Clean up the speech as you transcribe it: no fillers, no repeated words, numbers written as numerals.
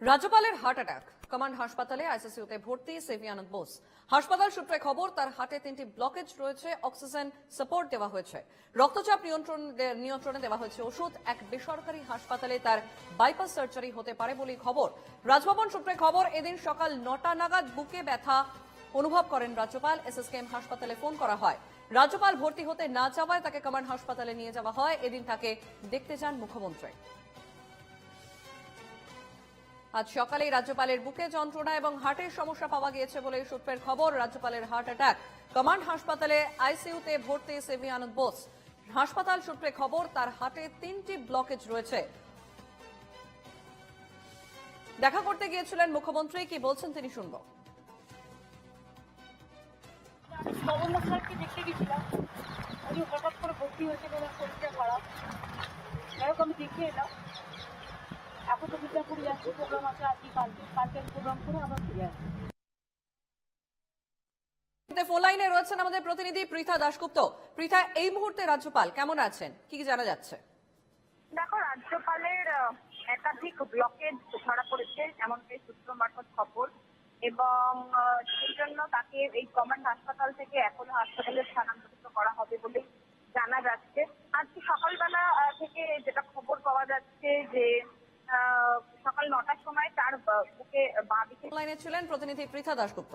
রাজ্যপালের heart attack, command হাসপাতালে আইসিইউতে ভর্তি সিভি আনন্দ বোস। হাসপাতাল সূত্রে খবর, তার হার্টে 3টি ব্লকেজ রয়েছে, অক্সিজেন সাপোর্ট দেওয়া হয়েছে, রক্তচাপ নিয়ন্ত্রণে দেওয়া হয়েছে ওষুধ। এক বেসরকারি হাসপাতালে তার বাইপাস সার্জারি হতে পারে বলে খবর। রাজভবন সূত্রে খবর, এদিন সকাল 9টা নাগাদ বুকে ব্যথা অনুভব করেন রাজ্যপাল। এসএসকেএম হাসপাতালে ফোন করা হয়। রাজ্যপাল ভর্তি হতে না যাওয়ায় তাকে কমান্ড হাসপাতালে নিয়ে যাওয়া হয়। এদিন তাকে দেখতে যান মুখ্যমন্ত্রী। আজ সকালেই রাজ্যপালের বুকে যন্ত্রণা এবং হার্টের সমস্যা পাওয়া গিয়েছে বলে সূত্রের খবর। রাজ্যপালের হার্ট অ্যাটাক, কমান্ড হাসপাতালে আইসিইউতে ভর্তি সিভি আনন্দ বোস। হাসপাতাল সূত্রে খবর, তার হার্টে 3টি ব্লকেজ রয়েছে। দেখা করতে গিয়েছিলেন মুখ্যমন্ত্রী, কি বলছেন তিনি শুনব। দেখতে গেছিলাম, উনি হঠাৎ করে ভর্তি হয়েছে বলে শরীরটা খারাপ। যাই হোক আমি দেখে এলাম। এখন তো বিদ্যাপুরে যাচ্ছি, প্রোগ্রাম আছে আজকে, কালকে প্রোগ্রাম করে আবার ফিরে আসছি। ফোন লাইনে রয়েছেন আমাদের প্রতিনিধি পৃথা দাশগুপ্ত। পৃথা, এই মুহূর্তে রাজ্যপাল কেমন আছেন, কি কি জানা যাচ্ছে? দেখো, রাজ্যপালের একাধিক ব্লকেজ ধরা পড়েছে এমনকি সূত্র মারফত খবর, এবং সেই জন্য তাকে এই কমান্ড হাসপাতাল থেকে অ্যাপোলো হাসপাতালে স্থানান্তরিত করা হবে বলে জানা যাচ্ছে। আজকে সকালবেলা থেকে যেটা খবর পাওয়া যাচ্ছে যে সকাল 9টার সময় তার বুকে বাঁ দিকে লাইনে ছিলেন প্রতিনিধি পৃথা দাশগুপ্ত।